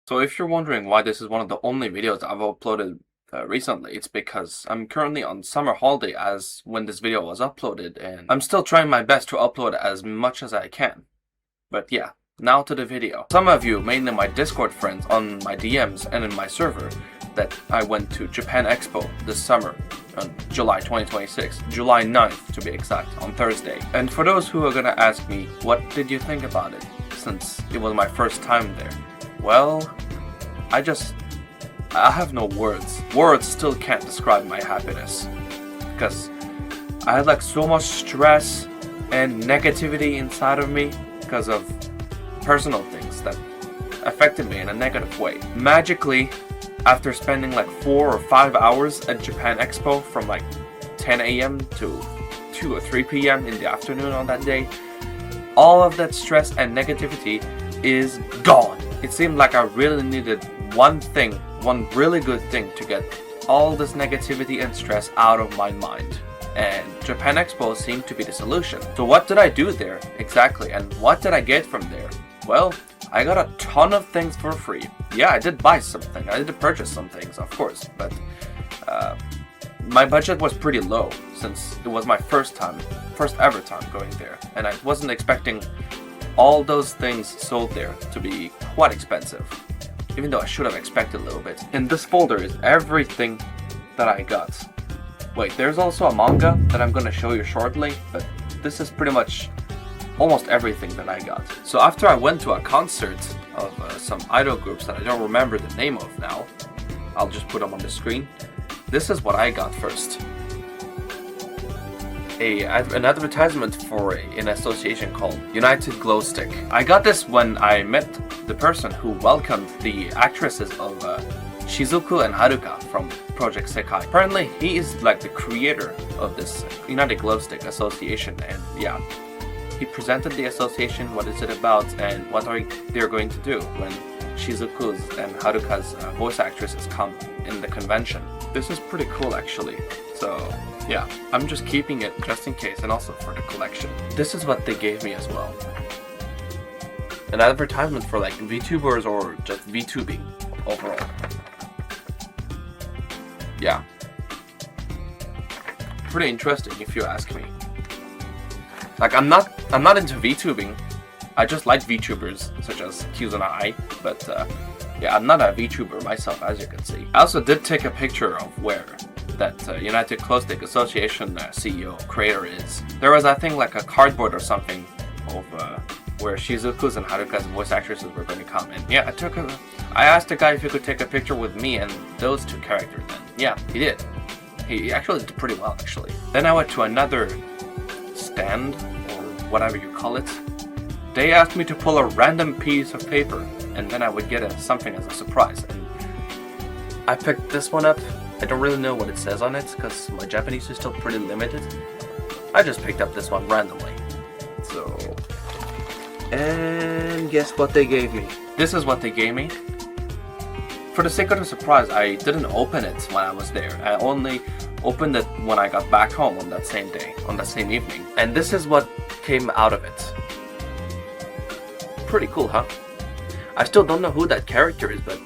So if you're wondering why this is one of the only videos I've uploaded recently, it's because I'm currently on summer holiday as when this video was uploaded, and I'm still trying my best to upload as much as I can. But yeah, now to the video. Some of you, mainly my Discord friends on my DMs and in my server, that I went to Japan Expo this summer on July 2026, July 9th to be exact, on Thursday. And for those who are gonna ask me, what did you think about it, since it was my first time there? Well, I have no words. Words still can't describe my happiness. Because I had like so much stress and negativity inside of me because of personal things that affected me in a negative way. Magically, after spending like 4 or 5 hours at Japan Expo from like 10 AM to 2 or 3 PM in the afternoon on that day, all of that stress and negativity is gone. It seemed like I really needed one really good thing to get all this negativity and stress out of my mind. And Japan Expo seemed to be the solution. So what did I do there exactly, and what did I get from there? Well, I got a ton of things for free. Yeah, I did buy something. I did purchase some things, of course, but my budget was pretty low since it was my first ever time going there, and I wasn't expecting all those things sold there to be quite expensive, even though I should have expected a little bit. In this folder is everything that I got. Wait, there's also a manga that I'm gonna show you shortly, but this is pretty much almost everything that I got. So after I went to a concert of some idol groups that I don't remember the name of now, I'll just put them on the screen. This is what I got first. An advertisement for an association called United Glow Stick. I got this when I met the person who welcomed the actresses of Shizuku and Haruka from Project Sekai. Apparently, he is like the creator of this United Glow Stick association, and yeah, he presented the association, what is it about, and what they're going to do when Shizuku's and Haruka's voice actresses come in the convention. This is pretty cool actually. So yeah, I'm just keeping it just in case and also for the collection. This is what they gave me as well. An advertisement for like VTubers or just VTubing overall. Yeah. Pretty interesting if you ask me. Like I'm not into VTubing. I just like VTubers such as Kizuna, but yeah, I'm not a VTuber myself, as you can see. I also did take a picture of where that United Glow Stick Association CEO creator is. There was, I think, like a cardboard or something of where Shizuku's and Haruka's voice actresses were going to come. And yeah, I asked the guy if he could take a picture with me and those two characters. And yeah, he did. He actually did pretty well, actually. Then I went to another stand, or whatever you call it. They asked me to pull a random piece of paper, and then I would get something as a surprise. And I picked this one up. I don't really know what it says on it, because my Japanese is still pretty limited. I just picked up this one randomly. So, and guess what they gave me? This is what they gave me. For the sake of the surprise, I didn't open it when I was there. I only opened it when I got back home on that same day, on that same evening. And this is what came out of it. Pretty cool, huh? I still don't know who that character is, but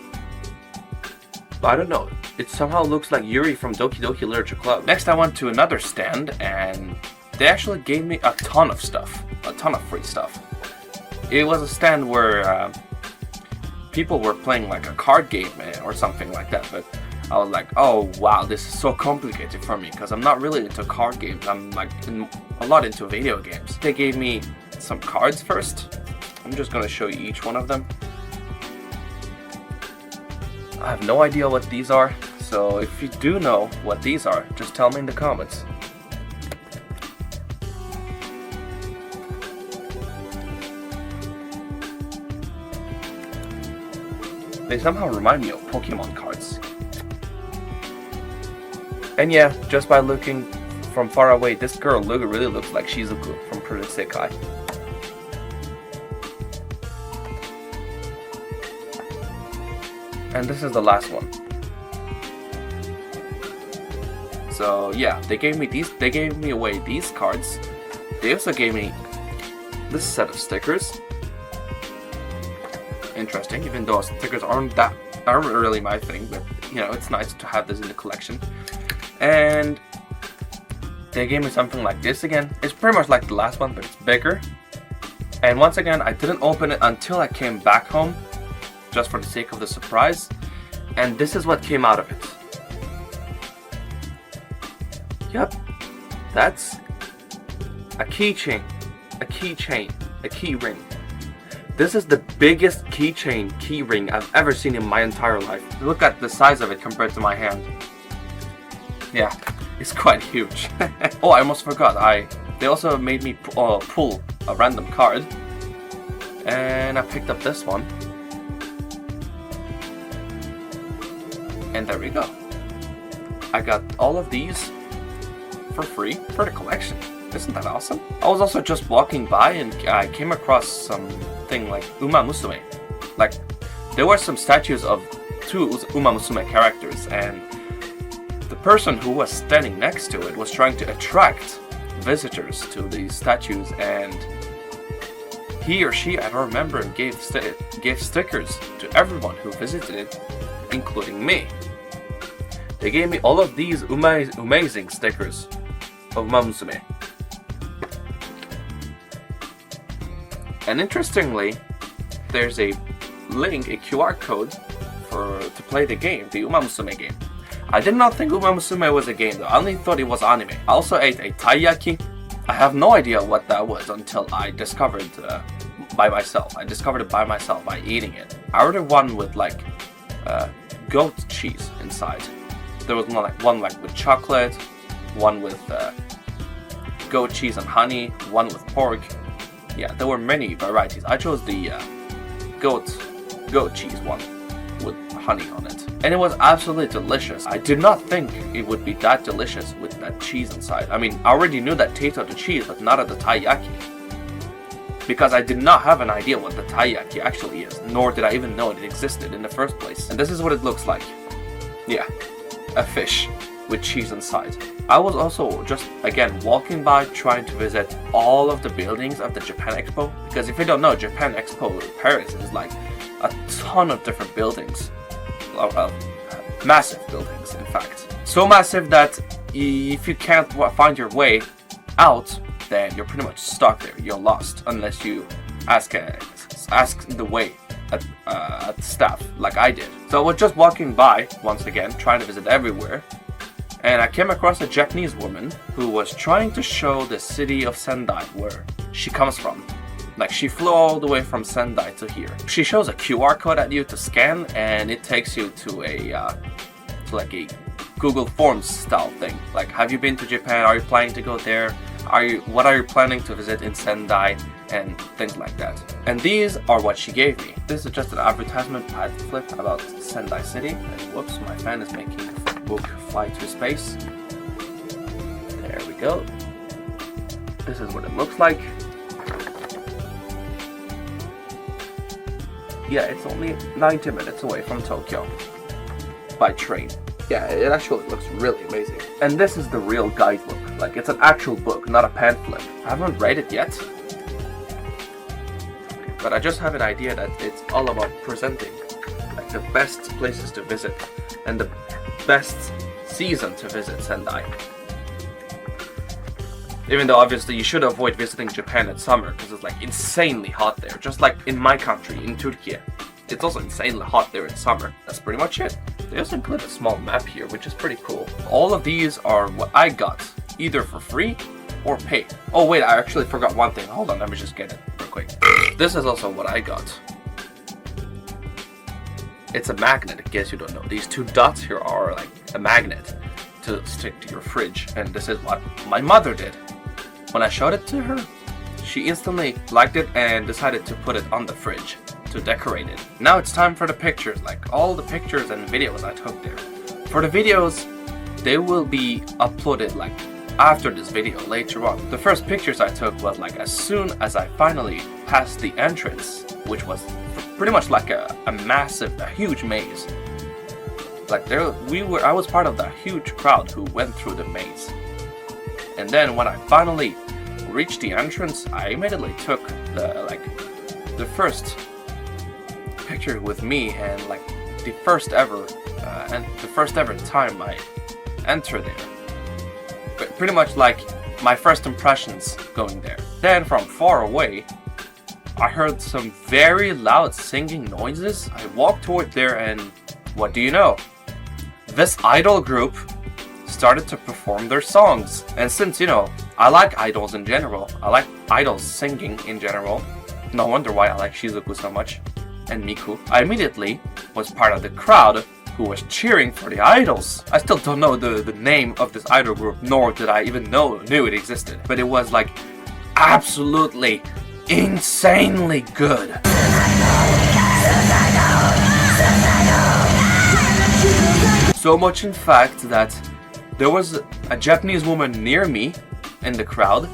I don't know. It somehow looks like Yuri from Doki Doki Literature Club. Next I went to another stand and they actually gave me a ton of stuff. A ton of free stuff. It was a stand where people were playing like a card game or something like that, but I was like, oh wow, this is so complicated for me because I'm not really into card games. I'm like a lot into video games. They gave me some cards first. I'm just gonna show you each one of them. I have no idea what these are, so if you do know what these are, just tell me in the comments. They somehow remind me of Pokemon cards. And yeah, just by looking from far away, this girl really looks like Shizuku from Project Sekai. And this is the last one. So yeah, they gave me away these cards. They also gave me this set of stickers. interesting, even though stickers aren't really my thing, but you know, it's nice to have this in the collection. And they gave me something like this again. It's pretty much like the last one, but it's bigger. And once again, I didn't open it until I came back home, just for the sake of the surprise. And this is what came out of it. Yep, that's a keychain, a key ring. This is the biggest key ring I've ever seen in my entire life. Look at the size of it compared to my hand. Yeah, it's quite huge. Oh, I almost forgot. They also made me pull a random card, and I picked up this one. And there we go. I got all of these for free for the collection. Isn't that awesome? I was also just walking by and I came across something like Uma Musume. Like, there were some statues of 2 Uma Musume characters, and the person who was standing next to it was trying to attract visitors to these statues, and he or she, I don't remember, gave stickers to everyone who visited it, including me. They gave me all of these amazing stickers of Uma Musume. And interestingly, there's a link, a QR code to play the game, the Uma Musume game. I did not think Uma Musume was a game though, I only thought it was anime. I also ate a taiyaki. I have no idea what that was until I discovered by myself. I discovered it by myself by eating it. I ordered one with like goat cheese inside. There was one with chocolate, one with goat cheese and honey, one with pork. Yeah, there were many varieties. I chose the goat cheese one with honey on it. And it was absolutely delicious. I did not think it would be that delicious with that cheese inside. I mean, I already knew that taste of the cheese, but not of the taiyaki. Because I did not have an idea what the taiyaki actually is, nor did I even know it existed in the first place. And this is what it looks like. Yeah, a fish with cheese inside. I was also just, again, walking by trying to visit all of the buildings of the Japan Expo. Because if you don't know, Japan Expo Paris is like a ton of different buildings. Massive buildings, in fact. So massive that if you can't find your way out, then you're pretty much stuck there. You're lost unless you ask the way at staff, like I did. So I was just walking by, once again, trying to visit everywhere. And I came across a Japanese woman who was trying to show the city of Sendai, where she comes from. Like, she flew all the way from Sendai to here. She shows a QR code at you to scan, and it takes you to a Google Forms style thing. Like, have you been to Japan? Are you planning to go there? What are you planning to visit in Sendai? And things like that. And these are what she gave me. This is just an advertisement pamphlet about Sendai City. And whoops, my fan is making the book fly to space. There we go. This is what it looks like. Yeah, it's only 90 minutes away from Tokyo by train. Yeah, it actually looks really amazing. And this is the real guidebook. Like, it's an actual book, not a pamphlet. I haven't read it yet, but I just have an idea that it's all about presenting like the best places to visit and the best season to visit Sendai. Even though obviously you should avoid visiting Japan in summer because it's like insanely hot there. Just like in my country, in Turkey. It's also insanely hot there in summer. That's pretty much it. They also include a small map here, which is pretty cool. All of these are what I got, either for free or paid. Oh wait, I actually forgot one thing. Hold on, let me just get it real quick. This is also what I got. It's a magnet, in case you don't know. These 2 dots here are like a magnet to stick to your fridge. And this is what my mother did. When I showed it to her, she instantly liked it and decided to put it on the fridge to decorate it. Now it's time for the pictures, like all the pictures and videos I took there. For the videos, they will be uploaded like after this video later on. The first pictures I took was like as soon as I finally passed the entrance, which was pretty much like a huge maze. Like I was part of the huge crowd who went through the maze. And then when I finally reached the entrance, I immediately took the first picture with me and like the first ever time I entered there. But pretty much like my first impressions going there. Then from far away, I heard some very loud singing noises. I walked toward there and what do you know? This idol group started to perform their songs. And since, you know, I like idols in general, I like idols singing in general, no wonder why I like Shizuku so much, and Miku, I immediately was part of the crowd who was cheering for the idols. I still don't know the name of this idol group, nor did I even knew it existed. But it was like absolutely insanely good. So much in fact that there was a Japanese woman near me in the crowd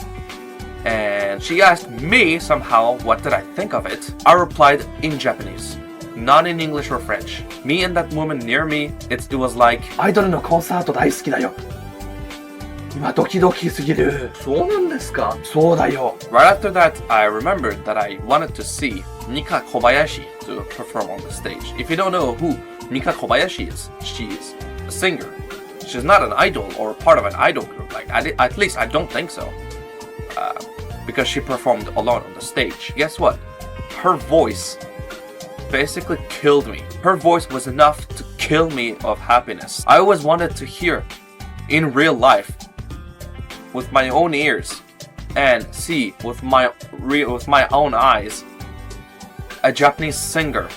and she asked me somehow what did I think of it. I replied in Japanese, not in English or French. Me and that woman near me, it was like アイドルのコンサート大好きだよ。今ドキドキすぎる。そうなんですか？そうだよ。Right after that, I remembered that I wanted to see Mika Kobayashi to perform on the stage. If you don't know who Mika Kobayashi is, she is a singer. She's not an idol or part of an idol group. Like at least I don't think so. Because she performed alone on the stage. Guess what? Her voice basically killed me. Her voice was enough to kill me of happiness. I always wanted to hear in real life with my own ears and see with my own eyes a Japanese singer,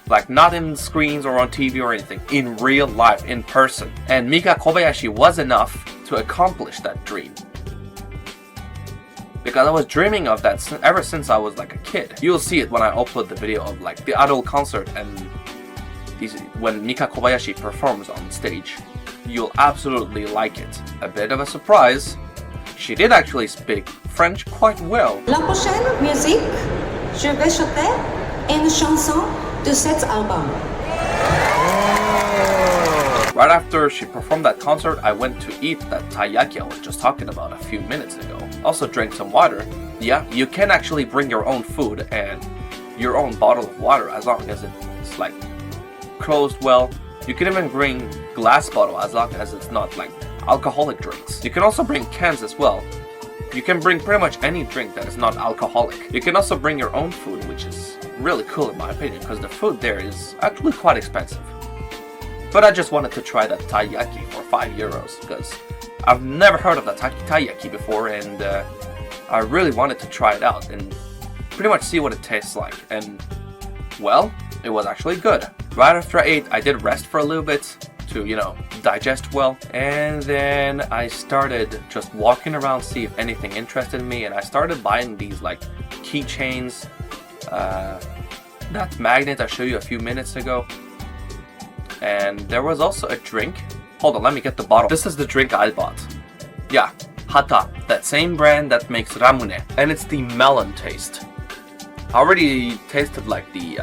like not in screens or on TV or anything, in real life, in person. And Mika Kobayashi was enough to accomplish that dream. Because I was dreaming of that ever since I was like a kid. You'll see it when I upload the video of like the idol concert and when Mika Kobayashi performs on stage. You'll absolutely like it. A bit of a surprise, she did actually speak French quite well. La prochaine musique, je vais chanter une chanson de cet album. Right after she performed that concert, I went to eat that taiyaki I was just talking about a few minutes ago. Also drank some water. Yeah, you can actually bring your own food and your own bottle of water as long as it's like closed well. You can even bring glass bottle as long as it's not like alcoholic drinks. You can also bring cans as well. You can bring pretty much any drink that is not alcoholic. You can also bring your own food, which is really cool in my opinion because the food there is actually quite expensive. But I just wanted to try that taiyaki for €5 because I've never heard of that taiyaki before and I really wanted to try it out and pretty much see what it tastes like. And well, it was actually good. Right after I ate, I did rest for a little bit to, you know, digest well. And then I started just walking around, see if anything interested me. And I started buying these like keychains, that magnet I showed you a few minutes ago. And there was also a drink. Hold on, let me get the bottle. This is the drink I bought. Yeah, Hata, that same brand that makes ramune. And it's the melon taste. I already tasted like the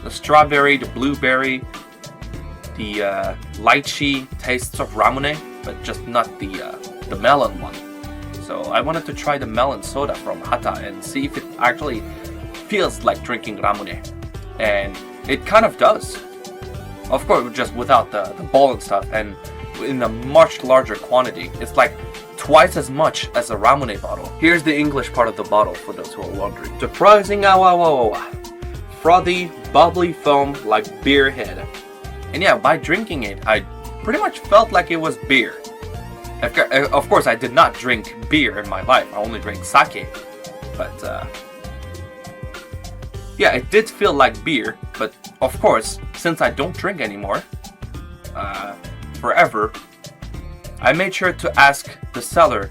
strawberry, the blueberry, the lychee tastes of ramune, but just not the melon one. So I wanted to try the melon soda from Hata and see if it actually feels like drinking ramune. And it kind of does. Of course, just without the ball and stuff, and in a much larger quantity. It's like twice as much as a ramune bottle. Here's the English part of the bottle for those who are wondering. Surprising frothy, bubbly foam like beer head. And yeah, by drinking it, I pretty much felt like it was beer. Of course, I did not drink beer in my life. I only drank sake. But yeah, it did feel like beer, but of course, since I don't drink anymore, forever, I made sure to ask the seller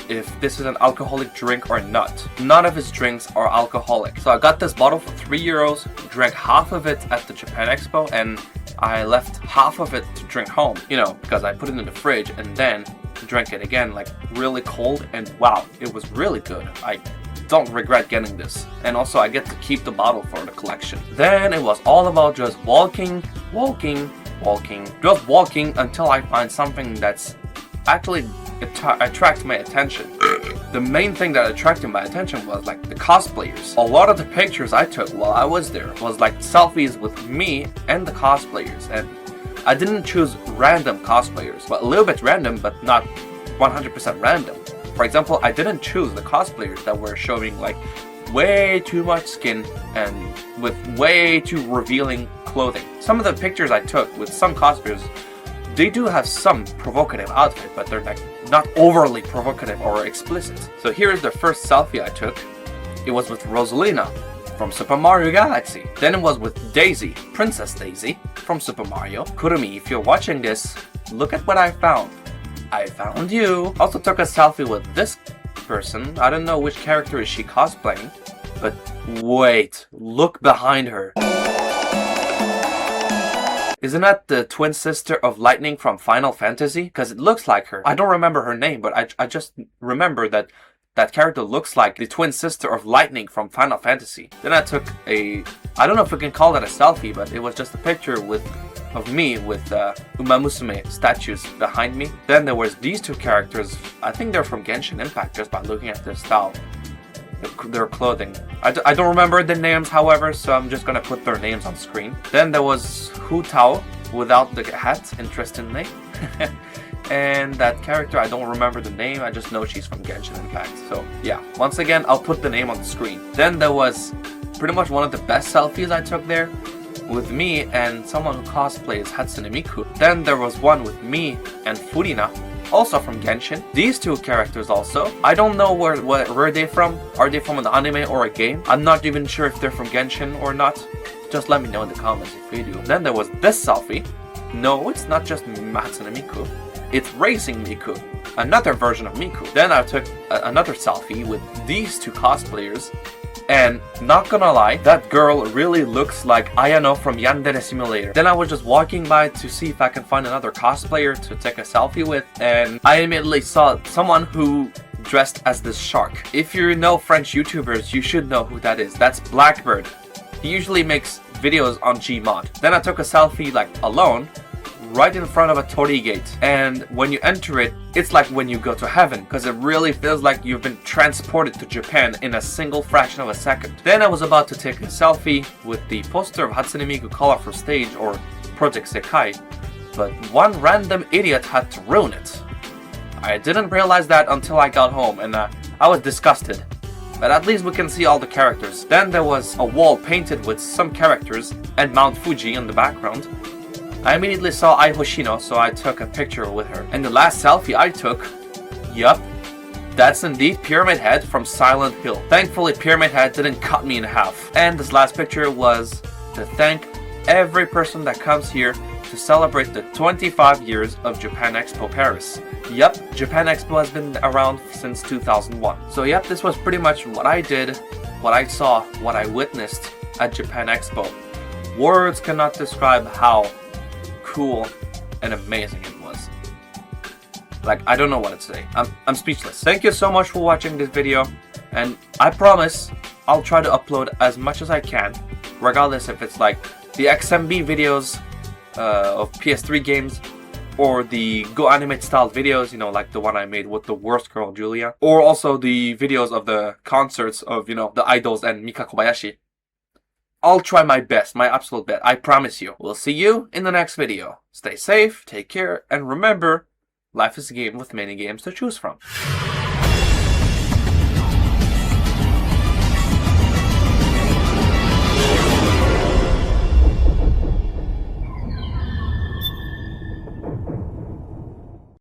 if this is an alcoholic drink or not. None of his drinks are alcoholic. So I got this bottle for €3, drank half of it at the Japan Expo, and I left half of it to drink home, you know, because I put it in the fridge and then drank it again, like really cold, and wow, it was really good. I don't regret getting this, and also I get to keep the bottle for the collection. Then it was all about just walking, just walking until I find something that's actually attract my attention. The main thing that attracted my attention was like the cosplayers. A lot of the pictures I took while I was there was like selfies with me and the cosplayers, and I didn't choose random cosplayers, but a little bit random, but not 100% random. For example, I didn't choose the cosplayers that were showing like way too much skin and with way too revealing clothing. Some of the pictures I took with some cosplayers, they do have some provocative outfit, but they're like not overly provocative or explicit. So here is the first selfie I took. It was with Rosalina from Super Mario Galaxy. Then it was with Daisy, Princess Daisy from Super Mario. Kurumi, if you're watching this, look at what I found. I found you. Also took a selfie with this person. I don't know which character is she cosplaying, but wait, look behind her. Isn't that the twin sister of Lightning from Final Fantasy? Because it looks like her. I don't remember her name, but I just remember that that character looks like the twin sister of Lightning from Final Fantasy. Then I took a, I don't know if we can call that a selfie, but it was just a picture of me with Umamusume statues behind me. Then there was these two characters. I think they're from Genshin Impact just by looking at their style, their clothing. I don't remember the names, however, so I'm just gonna put their names on screen. Then there was Hu Tao without the hat, interestingly. And that character, I don't remember the name, I just know she's from Genshin Impact. So yeah, once again, I'll put the name on the screen. Then there was pretty much one of the best selfies I took there, with me and someone who cosplays Hatsune Miku. Then there was one with me and Furina, also from Genshin. These two characters also, I don't know where they're from. Are they from an anime or a game? I'm not even sure if they're from Genshin or not. Just let me know in the comments if you do. Then there was this selfie. No, it's not just Hatsune Miku. It's Racing Miku, another version of Miku. Then I took another selfie with these two cosplayers. And not gonna lie, that girl really looks like Ayano from Yandere Simulator. Then I was just walking by to see if I can find another cosplayer to take a selfie with, and I immediately saw someone who dressed as this shark. If you know French YouTubers, you should know who that is. That's Blackbird. He usually makes videos on Gmod. Then I took a selfie like alone, right in front of a torii gate, and when you enter it, it's like when you go to heaven, because it really feels like you've been transported to Japan in a single fraction of a second. Then I was about to take a selfie with the poster of Hatsune Miku Colorful Stage or Project Sekai, but one random idiot had to ruin it. I didn't realize that until I got home, and I was disgusted. But at least we can see all the characters. Then there was a wall painted with some characters and Mount Fuji in the background. I immediately saw Ai Hoshino, so I took a picture with her. And the last selfie I took, yup, that's indeed Pyramid Head from Silent Hill. Thankfully, Pyramid Head didn't cut me in half. And this last picture was to thank every person that comes here to celebrate the 25 years of Japan Expo Paris. Yup, Japan Expo has been around since 2001. So yup, this was pretty much what I did, what I saw, what I witnessed at Japan Expo. Words cannot describe how cool and amazing it was. Like, I don't know what to say. I'm speechless. Thank you so much for watching this video, and I promise I'll try to upload as much as I can, regardless if it's like the XMB videos of PS3 games, or the Go Animate style videos, you know, like the one I made with the worst girl Julia, or also the videos of the concerts of, you know, the idols and Mika Kobayashi. I'll try my best, my absolute best, I promise you. We'll see you in the next video. Stay safe, take care, and remember, life is a game with many games to choose from.